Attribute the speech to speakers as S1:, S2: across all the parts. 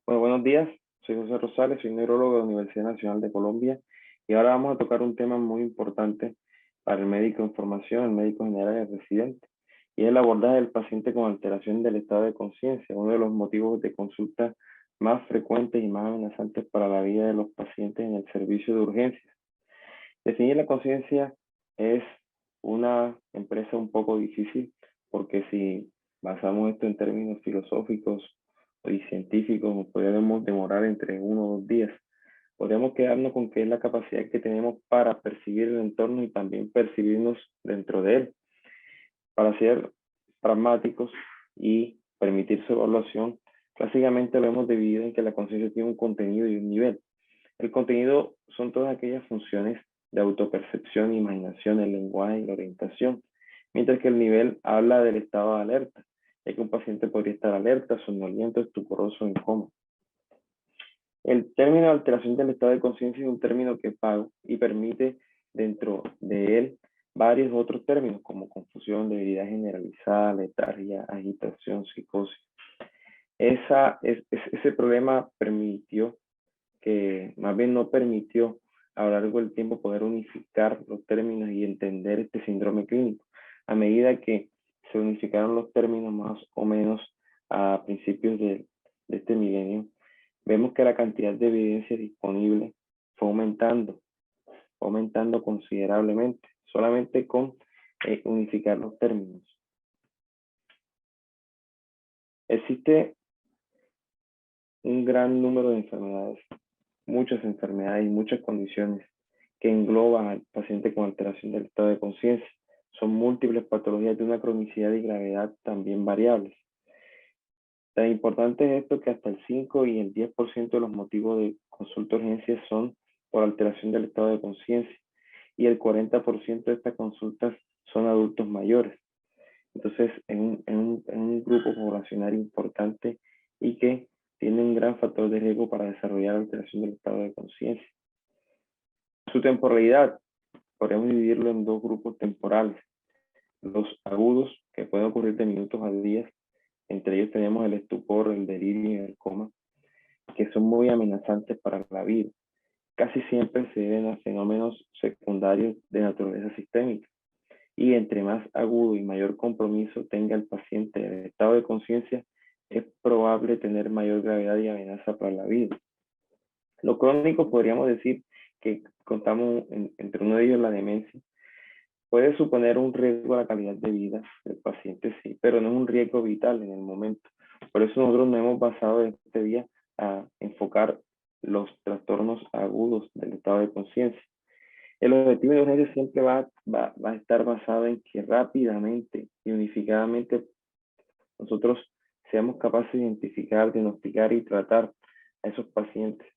S1: Bueno, buenos días. Soy José Rosales, soy neurólogo de la Universidad Nacional de Colombia y ahora vamos a tocar un tema muy importante para el médico en formación, el médico general y el residente, y es el abordaje del paciente con alteración del estado de conciencia, uno de los motivos de consulta más frecuentes y más amenazantes para la vida de los pacientes en el servicio de urgencias. Definir la conciencia es una empresa un poco difícil porque si basamos esto en términos filosóficos y científicos, nos podríamos demorar entre 1 o 2 días. Podríamos quedarnos con que es la capacidad que tenemos para percibir el entorno y también percibirnos dentro de él. Para ser pragmáticos y permitir su evaluación, clásicamente lo hemos dividido en que la conciencia tiene un contenido y un nivel. El contenido son todas aquellas funciones de autopercepción, imaginación, el lenguaje y la orientación, mientras que el nivel habla del estado de alerta, ya que un paciente podría estar alerta, somnoliento, estuporoso, en coma. El término alteración del estado de conciencia es un término que es vago y permite dentro de él varios otros términos como confusión, debilidad generalizada, letargia, agitación, psicosis. Ese problema permitió que más bien no permitió a lo largo del tiempo poder unificar los términos y entender este síndrome clínico. A medida que se unificaron los términos más o menos a principios de este milenio, vemos que la cantidad de evidencia disponible fue aumentando considerablemente, solamente con unificar los términos. Existe un gran número de enfermedades, muchas enfermedades y muchas condiciones que engloban al paciente con alteración del estado de conciencia. Son múltiples patologías de una cronicidad y gravedad también variables. Tan importante es esto que hasta el 5 y el 10% de los motivos de consulta de urgencia son por alteración del estado de conciencia y el 40% de estas consultas son adultos mayores. Entonces, en un grupo poblacional importante y que tiene un gran factor de riesgo para desarrollar alteración del estado de conciencia. Su temporalidad, podemos dividirlo en dos grupos temporales. Los agudos, que pueden ocurrir de minutos a días, entre ellos tenemos el estupor, el delirio y el coma, que son muy amenazantes para la vida. Casi siempre se deben a fenómenos secundarios de naturaleza sistémica. Y entre más agudo y mayor compromiso tenga el paciente del estado de conciencia, es probable tener mayor gravedad y amenaza para la vida. Lo crónico podríamos decir que contamos entre uno de ellos la demencia. Puede suponer un riesgo a la calidad de vida del paciente, sí, pero no es un riesgo vital en el momento. Por eso nosotros nos hemos basado en este día a enfocar los trastornos agudos del estado de conciencia. El objetivo de urgencia siempre va a estar basado en que rápidamente y unificadamente nosotros seamos capaces de identificar, diagnosticar y tratar a esos pacientes.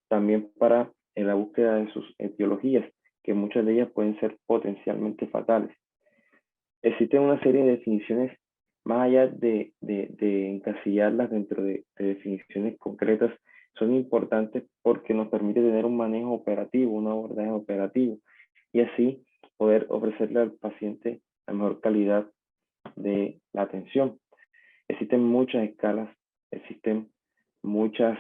S1: También para la búsqueda de sus etiologías, que muchas de ellas pueden ser potencialmente fatales. Existen una serie de definiciones, más allá de encasillarlas dentro de definiciones concretas, son importantes porque nos permite tener un manejo operativo, un abordaje operativo, y así poder ofrecerle al paciente la mejor calidad de la atención. Existen muchas escalas, existen muchas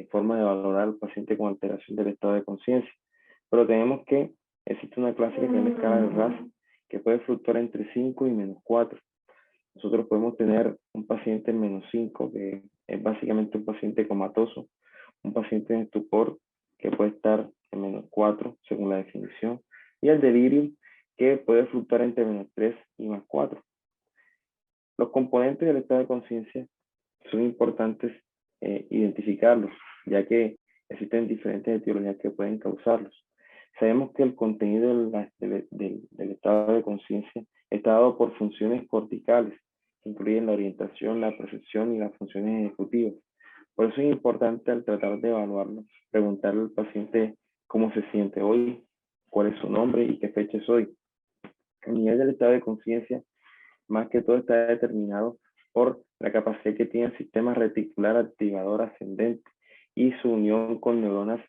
S1: formas de valorar al paciente con alteración del estado de conciencia, pero tenemos que existe una clásica que es la escala de RAS, que puede fluctuar entre 5 y -4. Nosotros podemos tener un paciente en -5, que es básicamente un paciente comatoso, un paciente en estupor, que puede estar en -4, según la definición, y el delirium, que puede fluctuar entre -3 y +4. Los componentes del estado de conciencia son importantes identificarlos, ya que existen diferentes etiologías que pueden causarlos. Sabemos que el contenido del estado de conciencia está dado por funciones corticales, que incluyen la orientación, la percepción y las funciones ejecutivas. Por eso es importante al tratar de evaluarlo, preguntarle al paciente cómo se siente hoy, cuál es su nombre y qué fecha es hoy. El nivel del estado de conciencia más que todo está determinado por la capacidad que tiene el sistema reticular activador ascendente y su unión con neuronas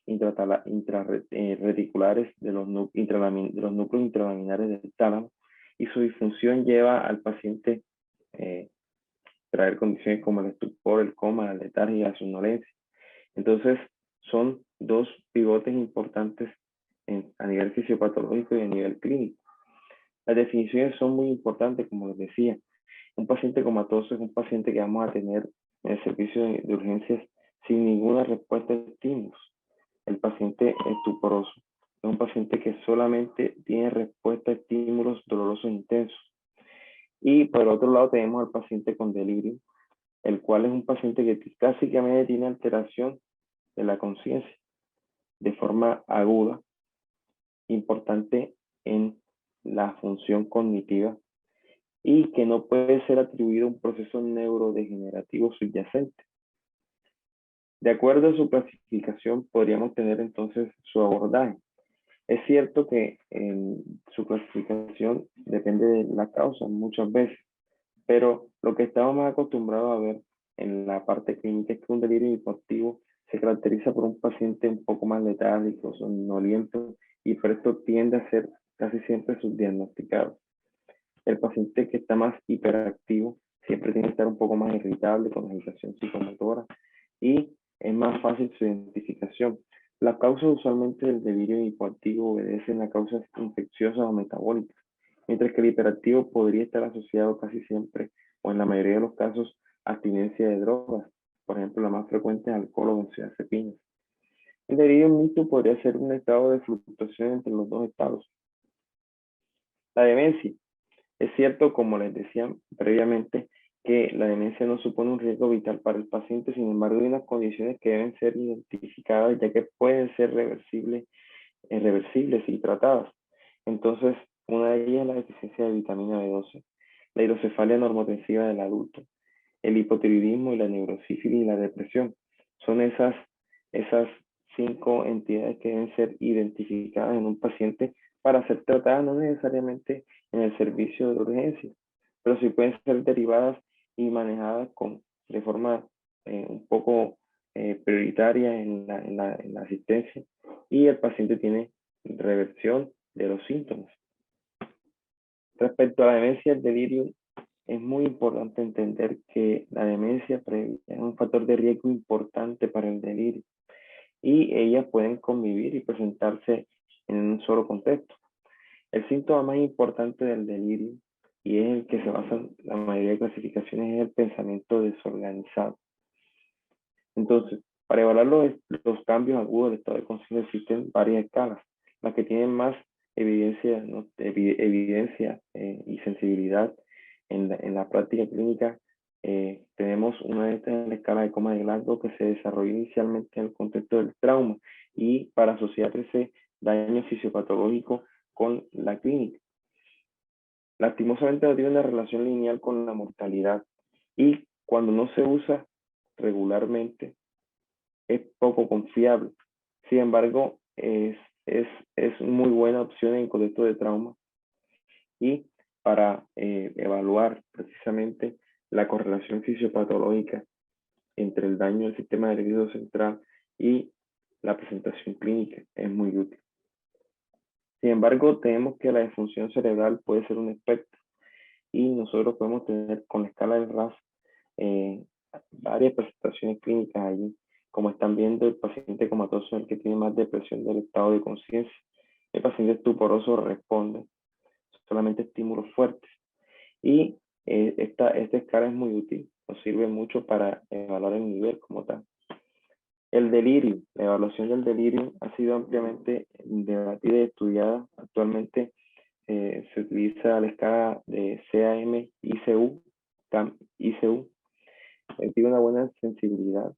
S1: intrarreticulares de los núcleos intralaminares del tálamo, y su disfunción lleva al paciente traer condiciones como el estupor, el coma, la letargia y la somnolencia. Entonces, son dos pivotes importantes a nivel fisiopatológico y a nivel clínico. Las definiciones son muy importantes, como les decía. Un paciente comatoso es un paciente que vamos a tener en el servicio de urgencias sin ninguna respuesta a estímulos. El paciente estuporoso es un paciente que solamente tiene respuesta a estímulos dolorosos intensos. Y por otro lado tenemos al paciente con delirio, el cual es un paciente que básicamente tiene alteración de la conciencia de forma aguda, importante en la función cognitiva y que no puede ser atribuido a un proceso neurodegenerativo subyacente. De acuerdo a su clasificación, podríamos tener entonces su abordaje. Es cierto que su clasificación depende de la causa muchas veces, pero lo que estamos más acostumbrados a ver en la parte clínica es que un delirio hipoactivo se caracteriza por un paciente un poco más letárgico, somnoliento, y por esto tiende a ser casi siempre subdiagnosticado. El paciente que está más hiperactivo siempre tiene que estar un poco más irritable con agitación psicomotora y es más fácil su identificación. Las causas usualmente del delirio hipoactivo obedecen a causas infecciosas o metabólicas, mientras que el hiperactivo podría estar asociado casi siempre o en la mayoría de los casos a abstinencia de drogas. Por ejemplo, la más frecuente es alcohol o benzodiazepinas. El delirio mixto podría ser un estado de fluctuación entre los dos estados. La demencia. Es cierto, como les decía previamente, que la demencia no supone un riesgo vital para el paciente, sin embargo, hay unas condiciones que deben ser identificadas ya que pueden ser reversibles y tratadas. Entonces, una de ellas es la deficiencia de vitamina B12, la hidrocefalia normotensiva del adulto, el hipotiroidismo y la neurosífilis y la depresión. Son esas 5 entidades que deben ser identificadas en un paciente para ser tratadas, no necesariamente en el servicio de urgencia, pero sí pueden ser derivadas y manejadas de forma un poco prioritaria en la asistencia y el paciente tiene reversión de los síntomas. Respecto a la demencia, el delirio, es muy importante entender que la demencia previa es un factor de riesgo importante para el delirio y ellas pueden convivir y presentarse en un solo contexto. El síntoma más importante del delirio, y es el que se basa en la mayoría de clasificaciones, es el pensamiento desorganizado. Entonces, para evaluar los cambios agudos del estado de conciencia existen varias escalas. Las que tienen más evidencia, ¿no? evidencia y sensibilidad en la práctica clínica, tenemos una de estas en la escala de coma de Glasgow que se desarrolló inicialmente en el contexto del trauma y para asociar ese daño fisiopatológico con la clínica. Lastimosamente no tiene una relación lineal con la mortalidad y cuando no se usa regularmente es poco confiable. Sin embargo, es muy buena opción en contexto de trauma y para evaluar precisamente la correlación fisiopatológica entre el daño del sistema nervioso central y la presentación clínica es muy útil. Sin embargo, tenemos que la disfunción cerebral puede ser un espectro y nosotros podemos tener con la escala del RAS varias presentaciones clínicas allí. Como están viendo, el paciente comatoso es el que tiene más depresión del estado de conciencia. El paciente estuporoso responde solamente a estímulos fuertes. Y esta escala es muy útil, nos sirve mucho para evaluar el nivel como tal. El delirio, la evaluación del delirio ha sido ampliamente debatida y estudiada. Actualmente se utiliza la escala de CAM-ICU, CAM-ICU, tiene una buena sensibilidad.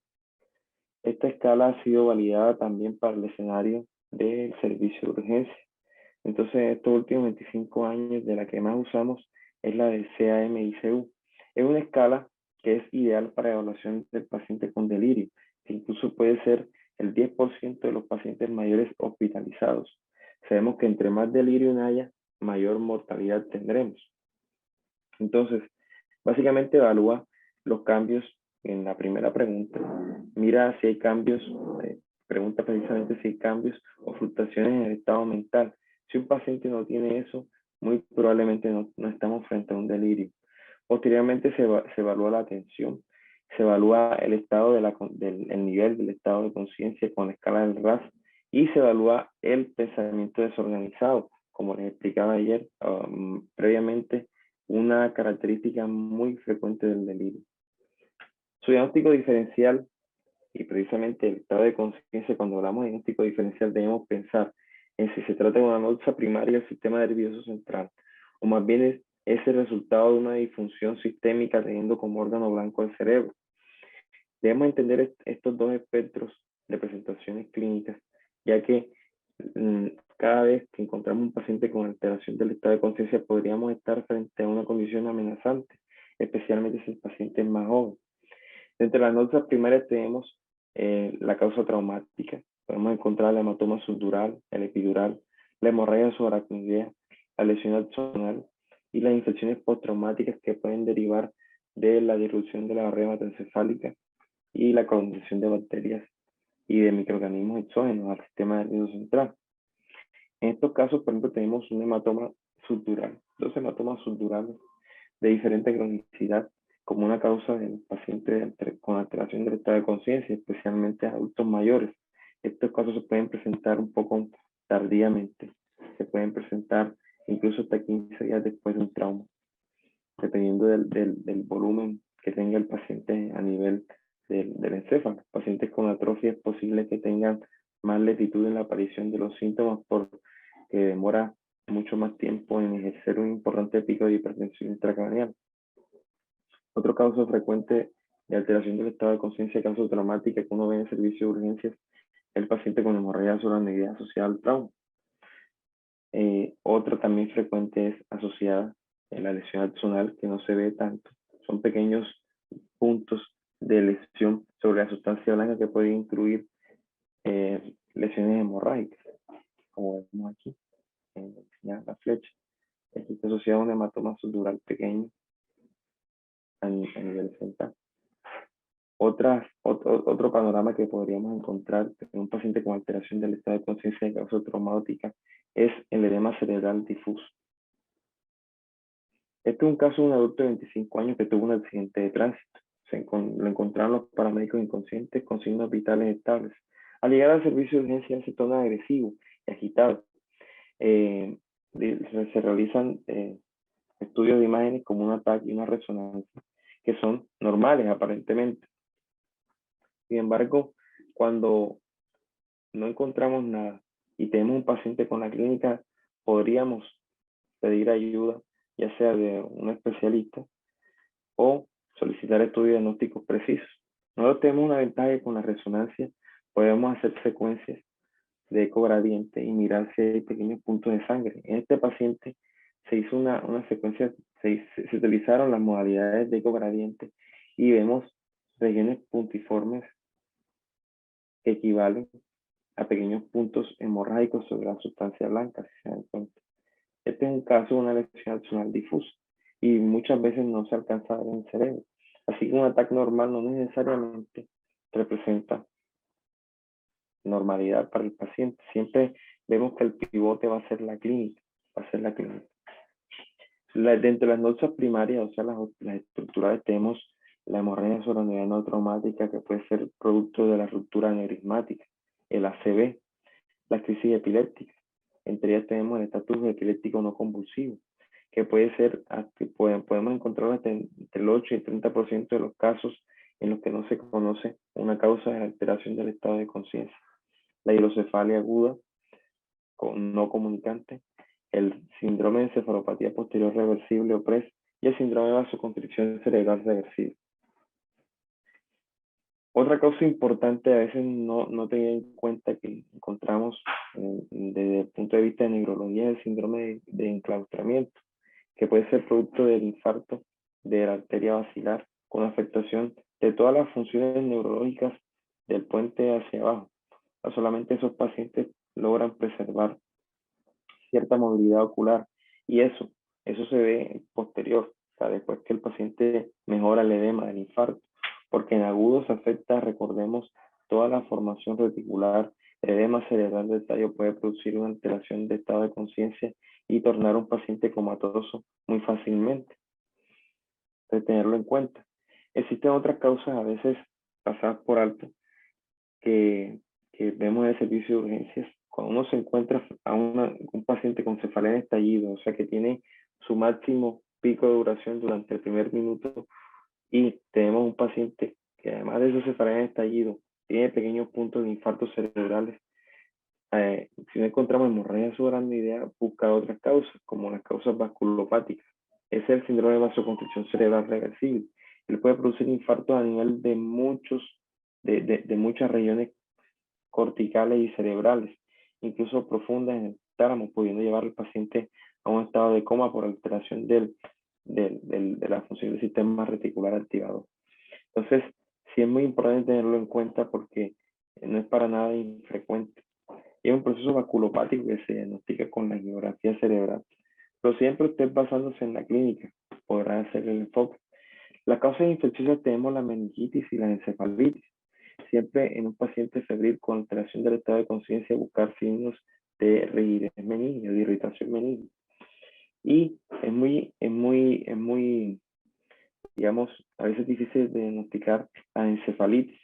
S1: Esta escala ha sido validada también para el escenario del servicio de urgencia. Entonces, estos últimos 25 años, de la que más usamos es la de CAM-ICU. Es una escala que es ideal para evaluación del paciente con delirio, que incluso puede ser el 10% de los pacientes mayores hospitalizados. Sabemos que entre más delirio haya, mayor mortalidad tendremos. Entonces, básicamente evalúa los cambios en la primera pregunta. Mira si hay cambios, pregunta precisamente si hay cambios o fluctuaciones en el estado mental. Si un paciente no tiene eso, muy probablemente no estamos frente a un delirio. Posteriormente se evalúa la atención, se evalúa el estado el nivel del estado de conciencia con la escala del RAS y se evalúa el pensamiento desorganizado, como les explicaba ayer previamente, una característica muy frecuente del delirio. Su diagnóstico diferencial y precisamente el estado de conciencia, cuando hablamos de diagnóstico diferencial debemos pensar en si se trata de una anorexia primaria del sistema nervioso central o más bien es el resultado de una disfunción sistémica teniendo como órgano blanco el cerebro. Debemos entender estos dos espectros de presentaciones clínicas, ya que cada vez que encontramos un paciente con alteración del estado de conciencia podríamos estar frente a una condición amenazante, especialmente si el paciente es más joven. Entre las notas primarias tenemos la causa traumática. Podemos encontrar el hematoma subdural, el epidural, la hemorragia subaracnoidea, la lesión axonal y las infecciones postraumáticas que pueden derivar de la disrupción de la barrera hematoencefálica y la colonización de bacterias y de microorganismos exógenos al sistema nervioso central. En estos casos, por ejemplo, tenemos un hematoma subdural, dos hematomas subdurales de diferente cronicidad como una causa del paciente con alteración del estado de conciencia, especialmente adultos mayores. Estos casos se pueden presentar un poco tardíamente, se pueden presentar incluso hasta 15 días después de un trauma, dependiendo del volumen que tenga el paciente a nivel del encéfalo. Pacientes con atrofia es posible que tengan más lentitud en la aparición de los síntomas porque demora mucho más tiempo en ejercer un importante pico de hipertensión intracraneal. Otro caso frecuente de alteración del estado de conciencia causa-traumática que uno ve en el servicio de urgencias es el paciente con hemorragia subaracnoidea asociada al trauma. Otro también frecuente es asociada a la lesión axonal, que no se ve tanto. Son pequeños puntos de lesión sobre la sustancia blanca que pueden incluir lesiones hemorrágicas, como vemos aquí en la flecha. Esto está asociado a un hematoma subdural pequeño a nivel central. Otro panorama que podríamos encontrar en un paciente con alteración del estado de conciencia de causa traumática es el edema cerebral difuso. Este es un caso de un adulto de 25 años que tuvo un accidente de tránsito. Lo encontraron los paramédicos inconscientes con signos vitales estables. Al llegar al servicio de urgencia se torna agresivo y agitado. Se realizan estudios de imágenes como un ataque y una resonancia que son normales aparentemente. Sin embargo, cuando no encontramos nada y tenemos un paciente con la clínica, podríamos pedir ayuda, ya sea de un especialista o solicitar estudios diagnósticos precisos. Nosotros tenemos una ventaja que con la resonancia podemos hacer secuencias de ecogradiente y mirar si hay pequeños puntos de sangre. En este paciente se hizo una secuencia, se utilizaron las modalidades de ecogradiente y vemos regiones puntiformes que equivalen a pequeños puntos hemorrágicos sobre la sustancia blanca, si se dan cuenta. Este es un caso de una lesión axonal difusa y muchas veces no se alcanza a ver en el cerebro. Así que un ataque normal no necesariamente representa normalidad para el paciente. Siempre vemos que el pivote va a ser la clínica, va a ser la clínica. Dentro de las notas primarias, o sea, las estructurales, tenemos la hemorragia subaracnoidea no traumática, que puede ser producto de la ruptura aneurismática, el ACV, las crisis epilépticas. Entre ellas tenemos el estatus epiléptico no convulsivo, que puede ser, podemos encontrar hasta entre el 8 y el 30% de los casos en los que no se conoce una causa de alteración del estado de conciencia. La hidrocefalia aguda no comunicante, el síndrome de encefalopatía posterior reversible o PRES y el síndrome de vasoconstricción cerebral reversible. Otra causa importante a veces no tener en cuenta que encontramos desde el punto de vista de neurología es el síndrome de enclaustramiento, que puede ser producto del infarto de la arteria basilar con afectación de todas las funciones neurológicas del puente hacia abajo. No solamente esos pacientes logran preservar cierta movilidad ocular y eso se ve posterior, o sea, después que el paciente mejora el edema del infarto, porque en agudos afecta, recordemos, toda la formación reticular. El edema cerebral del tallo puede producir una alteración de estado de conciencia y tornar a un paciente comatoso muy fácilmente. de tenerlo en cuenta. Existen otras causas a veces pasadas por alto que, que vemos en el servicio de urgencias. Cuando uno se encuentra a un paciente con cefalea en estallido, o sea que tiene su máximo pico de duración durante el primer minuto, y tenemos un paciente que además de su cefalea en estallido tiene pequeños puntos de infartos cerebrales, si no encontramos hemorragia subaracnoidea, buscar otras causas, como las causas vasculopáticas. Ese es el síndrome de vasoconstricción cerebral reversible. Él puede producir infartos a nivel de muchas regiones corticales y cerebrales, incluso profundas en el tálamo, pudiendo llevar al paciente a un estado de coma por alteración de la función del sistema reticular activador. Entonces, sí es muy importante tenerlo en cuenta porque no es para nada infrecuente. Y es un proceso vasculopático que se diagnostica con la angiografía cerebral. Pero siempre usted basándose en la clínica podrá hacer el enfoque. Las causas infecciosas tenemos la meningitis y la encefalitis. Siempre en un paciente febril con alteración del estado de conciencia buscar signos de rigidez meningea, de irritación meningea. Y digamos, a veces difícil de diagnosticar la encefalitis.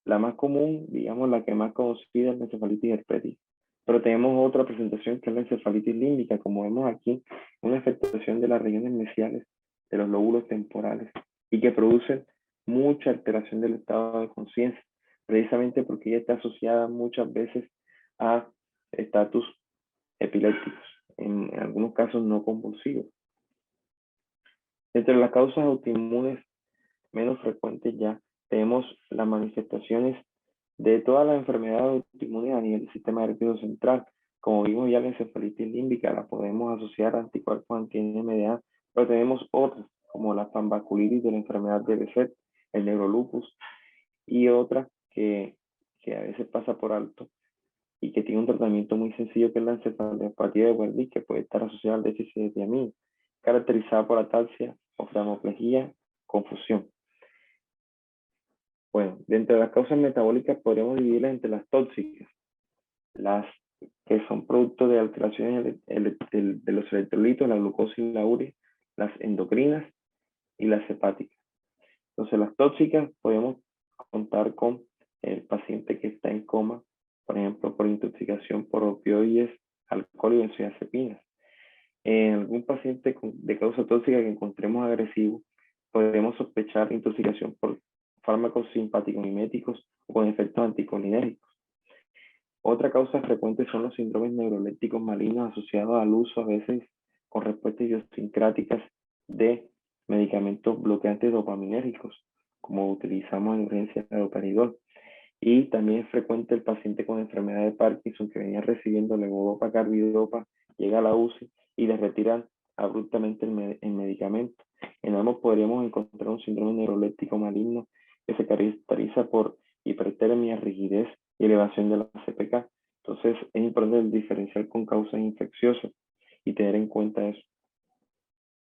S1: La más común, digamos, la que más conocida es la encefalitis herpética. Pero tenemos otra presentación que es la encefalitis límbica, como vemos aquí, una afectación de las regiones mesiales de los lóbulos temporales y que producen mucha alteración del estado de conciencia, precisamente porque ella está asociada muchas veces a estatus epilépticos, en algunos casos no convulsivos. Entre las causas autoinmunes menos frecuentes ya tenemos las manifestaciones de todas las enfermedades autoinmunes a nivel del sistema nervioso central. Como vimos ya la encefalitis límbica, la podemos asociar a anticuerpos anti-NMDA, pero tenemos otras, como la panvaculitis de la enfermedad de Behçet, el neurolupus, y otra que a veces pasa por alto y que tiene un tratamiento muy sencillo, que es la encefalopatía de Wernicke, que puede estar asociada al déficit de tiamina, caracterizada por ataxia, oftalmoplegia, confusión. Bueno, dentro de las causas metabólicas podríamos dividirlas entre las tóxicas, las que son producto de alteraciones de los electrolitos, la glucosa y la urea, las endocrinas y las hepáticas. Entonces, las tóxicas podemos contar con el paciente que está en coma, por ejemplo, por intoxicación por opioides, alcohol y benzodiazepinas. En algún paciente de causa tóxica que encontremos agresivo, podemos sospechar intoxicación por fármacos simpático-miméticos o con efectos anticolinérgicos. Otra causa frecuente son los síndromes neurolépticos malignos asociados al uso a veces con respuestas idiosincráticas de medicamentos bloqueantes dopaminérgicos, como utilizamos en urgencia el haloperidol. Y también es frecuente el paciente con enfermedad de Parkinson que venía recibiendo levodopa, carbidopa, llega a la UCI y le retiran abruptamente el medicamento. En ambos podríamos encontrar un síndrome neuroléptico maligno que se caracteriza por hipertermia, rigidez y elevación de la CPK. Entonces es importante diferenciar con causas infecciosas y tener en cuenta eso.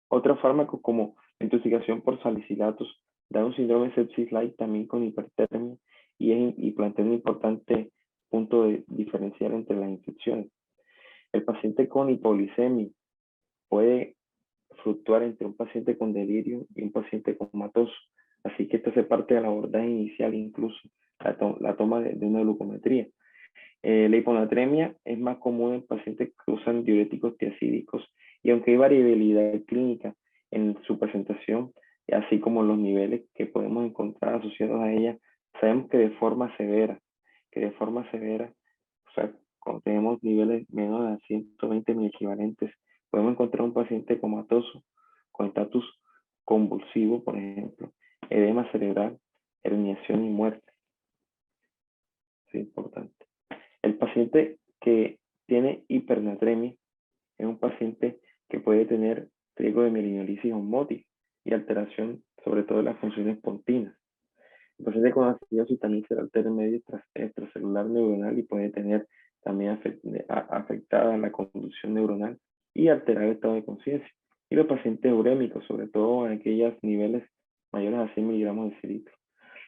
S1: Otros fármacos como la intoxicación por salicilatos dan un síndrome sepsis-like también con hipertermia y plantea un importante punto de diferenciar entre las infecciones. El paciente con hipoglicemia puede fluctuar entre un paciente con delirio y un paciente comatoso. Así que esto hace parte del abordaje inicial, incluso la toma de una glucometría. La hiponatremia es más común en pacientes que usan diuréticos tiazídicos y aunque hay variabilidad clínica en su presentación, así como los niveles que podemos encontrar asociados a ella, sabemos que de forma severa, o sea, cuando tenemos niveles menos de 120 mil equivalentes, podemos encontrar un paciente comatoso con estatus convulsivo, por ejemplo, edema cerebral, herniación y muerte. Es importante. El paciente que tiene hipernatremia es un paciente que puede tener riesgo de mielinolisis osmótica y alteración sobre todo de las funciones pontinas. El paciente con acidosis también se altera el medio extracelular neuronal y puede tener también afectada la conducción neuronal y alterar el estado de conciencia. Y los pacientes urémicos, sobre todo en aquellos niveles mayores a 100 miligramos de cilitro.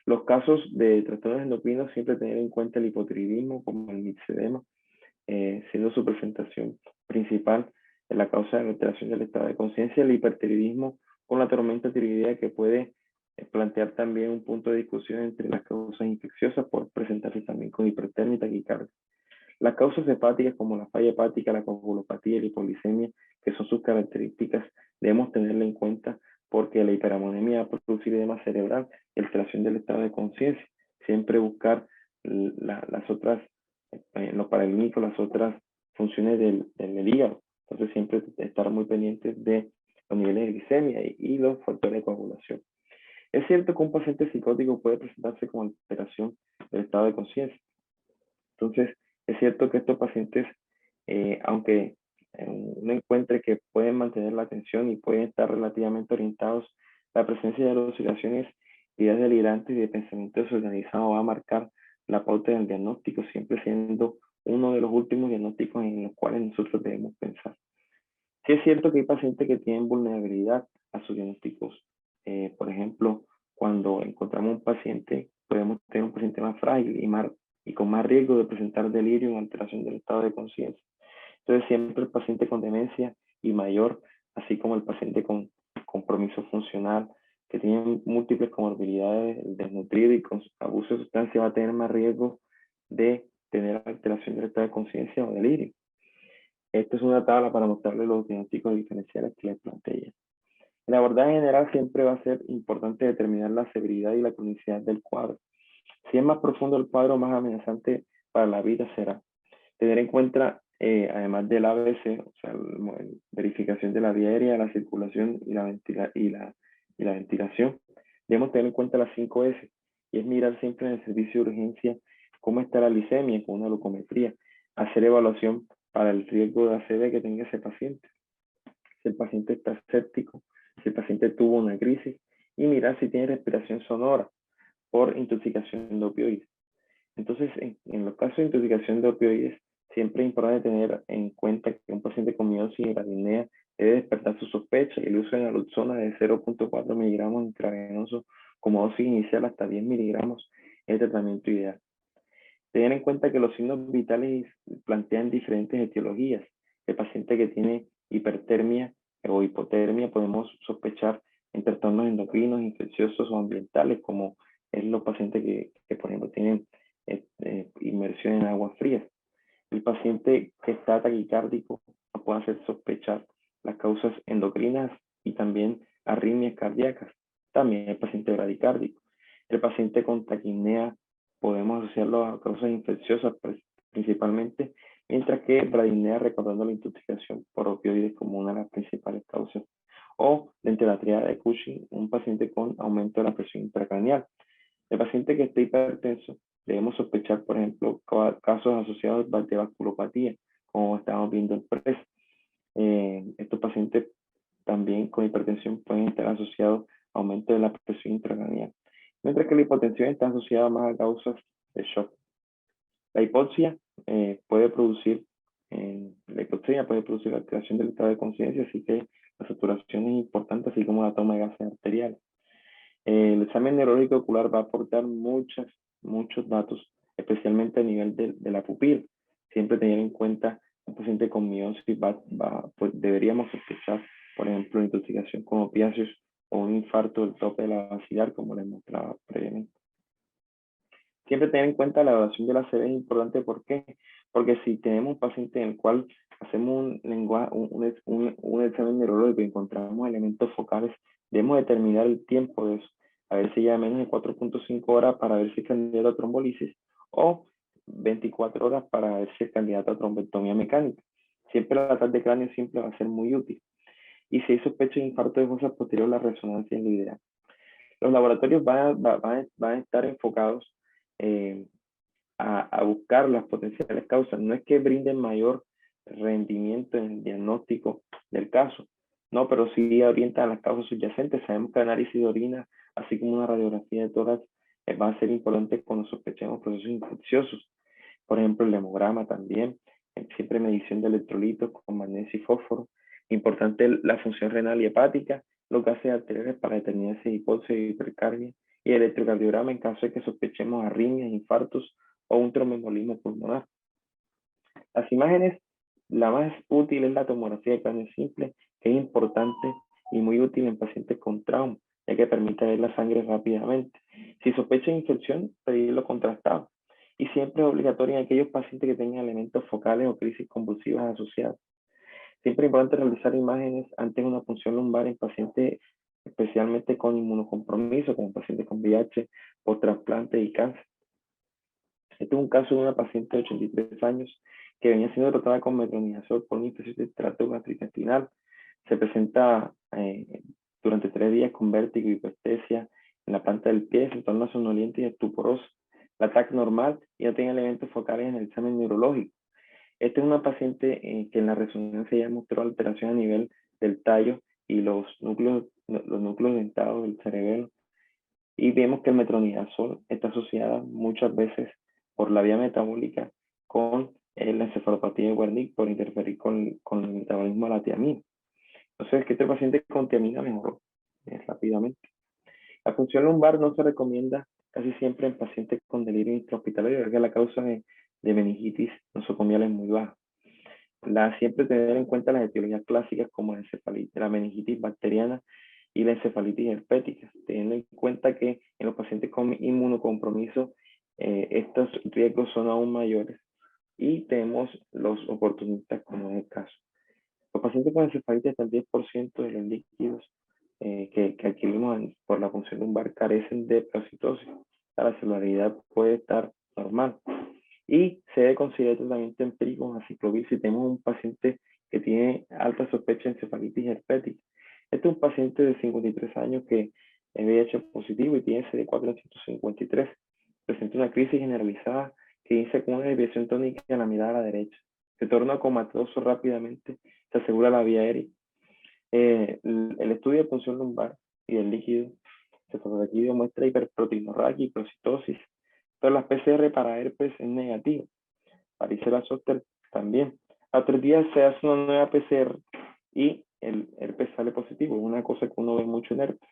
S1: Los casos de trastornos endocrinos siempre tener en cuenta el hipotiroidismo como el mixedema, siendo su presentación principal en la causa de alteración del estado de conciencia, el hipertiroidismo con la tormenta tiroidea, que puede plantear también un punto de discusión entre las causas infecciosas por presentarse también con hipertermia y taquicardia. Las causas hepáticas como la falla hepática, la coagulopatía y la hipoglicemia, que son sus características, debemos tenerla en cuenta porque la hiperammonemia va a producir edema cerebral y alteración del estado de conciencia. Siempre buscar las otras, lo paralítico, las otras funciones del hígado. Entonces siempre estar muy pendientes de los niveles de glicemia y los factores de coagulación. Es cierto que un paciente psicótico puede presentarse con alteración del estado de conciencia. Entonces, es cierto que estos pacientes, aunque uno encuentre que pueden mantener la atención y pueden estar relativamente orientados, la presencia de alucinaciones, ideas delirantes y de pensamiento desorganizado va a marcar la pauta del diagnóstico, siempre siendo uno de los últimos diagnósticos en los cuales nosotros debemos pensar. Sí es cierto que hay pacientes que tienen vulnerabilidad a sus diagnósticos. Por ejemplo, cuando encontramos un paciente, podemos tener un paciente más frágil y con más riesgo de presentar delirio o alteración del estado de conciencia. Entonces, siempre el paciente con demencia y mayor, así como el paciente con compromiso funcional, que tiene múltiples comorbilidades, el desnutrido y con abuso de sustancia, va a tener más riesgo de tener alteración del estado de conciencia o delirio. Esta es una tabla para mostrarles los diagnósticos diferenciales que les planteé. En la abordaje general siempre va a ser importante determinar la severidad y la cronicidad del cuadro. Si es más profundo el cuadro, más amenazante para la vida será. Tener en cuenta, además del ABC, o sea, la verificación de la vía aérea, la circulación y la ventilación, debemos tener en cuenta las 5S, y es mirar siempre en el servicio de urgencia cómo está la glicemia con una glucometría, hacer evaluación para el riesgo de ACV que tenga ese paciente, si el paciente está séptico, si el paciente tuvo una crisis, y mirar si tiene respiración sonora por intoxicación de opioides. Entonces, en los casos de intoxicación de opioides, siempre es importante tener en cuenta que un paciente con miosis y gradinea debe despertar su sospecha y el uso de naloxona de 0.4 miligramos intravenoso como dosis inicial hasta 10 miligramos es el tratamiento ideal. Tener en cuenta que los signos vitales plantean diferentes etiologías. El paciente que tiene hipertermia o hipotermia podemos sospechar en trastornos endocrinos, infecciosos o ambientales, como es los pacientes que por ejemplo, tienen inmersión en aguas frías. El paciente que está taquicárdico nos puede hacer sospechar las causas endocrinas y también arritmias cardíacas. También el paciente bradicárdico. El paciente con taquipnea podemos asociarlo a causas infecciosas principalmente, mientras que bradipnea recordando la intoxicación por opioides como una de las principales causas. O dentro de la triada de Cushing, un paciente con aumento de la presión intracraneal. El paciente que esté hipertenso, debemos sospechar, por ejemplo, casos asociados de vasculopatía, como estamos viendo en PRES. Estos pacientes también con hipertensión pueden estar asociados a aumento de la presión intracraneal, mientras que la hipotensión está asociada más a causas de shock. La hipoxia puede producir, la alteración del estado de conciencia, así que la saturación es importante, así como la toma de gases arteriales. El examen neurológico ocular va a aportar muchos datos, especialmente a nivel de la pupila. Siempre tener en cuenta un paciente con miosis, pues deberíamos sospechar, por ejemplo, intoxicación con opiáceos o un infarto del tope de la basilar, como les mostraba previamente. Siempre tener en cuenta la evaluación de la CV es importante. ¿Por qué? Porque si tenemos un paciente en el cual hacemos un examen neurológico y encontramos elementos focales, debemos determinar el tiempo de eso. A ver si ya menos de 4.5 horas para ver si es candidato a trombolisis o 24 horas para ver si es candidato a trombectomía mecánica. Siempre la TAC de cráneo simple va a ser muy útil. Y si hay sospecha de infarto de fosa posterior, la resonancia es lo ideal. Los laboratorios van a estar enfocados a buscar las potenciales causas. No es que brinden mayor rendimiento en el diagnóstico del caso, no, pero sí orientan a las causas subyacentes. Sabemos que el análisis de orina, así como una radiografía de tórax, va a ser importante cuando sospechemos procesos infecciosos. Por ejemplo, el hemograma también, siempre medición de electrolitos con magnesio y fósforo. Importante la función renal y hepática, los gases arteriales para determinar si hay hipóxido y hipercardia, y el electrocardiograma en caso de que sospechemos arritmias, infartos o un tromboembolismo pulmonar. Las imágenes, la más útil es la tomografía de cráneo simple, que es importante y muy útil en pacientes con trauma, ya que permite ver la sangre rápidamente. Si sospecha infección, pedirlo contrastado. Y siempre es obligatorio en aquellos pacientes que tengan elementos focales o crisis convulsivas asociadas. Siempre es importante realizar imágenes antes de una punción lumbar en pacientes especialmente con inmunocompromiso, como pacientes con VIH, post trasplante y cáncer. Este es un caso de una paciente de 83 años que venía siendo tratada con metronidazol por una infección de tracto gastrointestinal. Se presenta durante 3 días con vértigo y hiperestesia en la planta del pie, se torna somnoliente y estuporoso. La TAC normal y no tiene elementos focales en el examen neurológico. Esta es una paciente que en la resonancia ya mostró alteración a nivel del tallo y los núcleos dentados del cerebelo. Y vemos que el metronidazol está asociada muchas veces por la vía metabólica con la encefalopatía de Wernicke por interferir con el metabolismo de la tiamina. Entonces, que este paciente con tiamina mejoró rápidamente. La función lumbar no se recomienda casi siempre en pacientes con delirio intrahospitalario, ya que la causa de meningitis nosocomial es muy baja. Siempre tener en cuenta las etiologías clásicas como la meningitis bacteriana y la encefalitis herpética, teniendo en cuenta que en los pacientes con inmunocompromiso estos riesgos son aún mayores y tenemos los oportunistas como es el caso. Los pacientes con encefalitis hasta el 10% de los líquidos que adquirimos por la punción lumbar carecen de pleocitosis. La celularidad puede estar normal. Y se debe considerar tratamiento empírico con aciclovir si tenemos un paciente que tiene alta sospecha de encefalitis herpética. Este es un paciente de 53 años que es VIH positivo y tiene CD4 en 153. Presenta una crisis generalizada que inicia con una desviación tónica en la mirada a la derecha. Se torna comatoso rápidamente, se asegura la vía aérea. El estudio de punción lumbar y del líquido cefalorraquídeo muestra hiperproteinorraquia y procitosis, pero las PCR para herpes es negativo. Varicela zoster también. A 3 días se hace una nueva PCR y el herpes sale positivo. Es una cosa que uno ve mucho en herpes.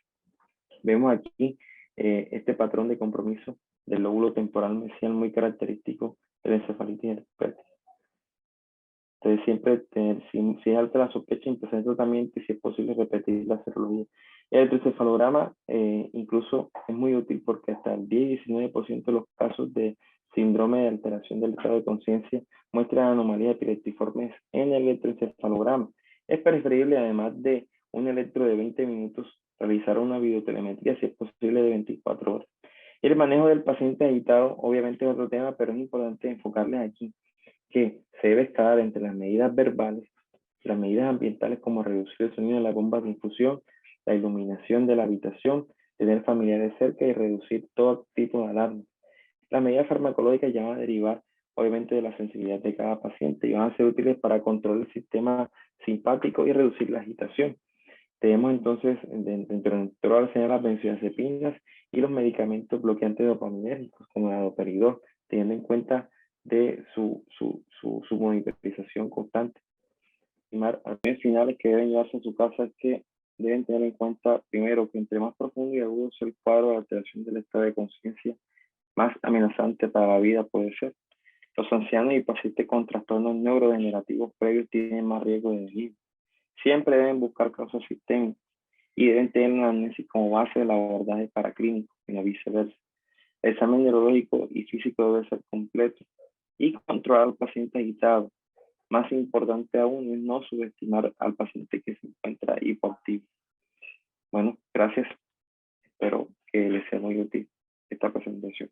S1: Vemos aquí este patrón de compromiso del lóbulo temporal mesial muy característico de la encefalitis herpética. Entonces siempre tener, si es alta la sospecha, empezar el tratamiento y si es posible repetir la serología. El electroencefalograma incluso es muy útil porque hasta el 10-19% de los casos de síndrome de alteración del estado de conciencia muestran anomalías epileptiformes en el electroencefalograma. Es preferible, además de un electro de 20 minutos, realizar una videotelemetría si es posible de 24 horas. El manejo del paciente agitado obviamente es otro tema, pero es importante enfocarles aquí que se debe escalar entre las medidas verbales, las medidas ambientales como reducir el sonido de las bombas de infusión, la iluminación de la habitación, tener familiares cerca y reducir todo tipo de alarma. Las medidas farmacológicas ya van a derivar obviamente de la sensibilidad de cada paciente y van a ser útiles para controlar el sistema simpático y reducir la agitación. Tenemos entonces dentro de todas las benzodiazepinas y los medicamentos bloqueantes dopaminérgicos como el haloperidol, teniendo en cuenta de su monitorización constante. Al finales que deben llevarse a su casa es que deben tener en cuenta, primero, que entre más profundo y agudo sea el cuadro de alteración del estado de conciencia, más amenazante para la vida puede ser. Los ancianos y pacientes con trastornos neurodegenerativos previos tienen más riesgo de delirio. Siempre deben buscar causas sistémicas y deben tener una amnesia como base del abordaje paraclínico y no viceversa. El examen neurológico y físico debe ser completo y controlar al paciente agitado. Más importante aún es no subestimar al paciente que se encuentra hipoactivo. Bueno, gracias. Espero que les sea muy útil esta presentación.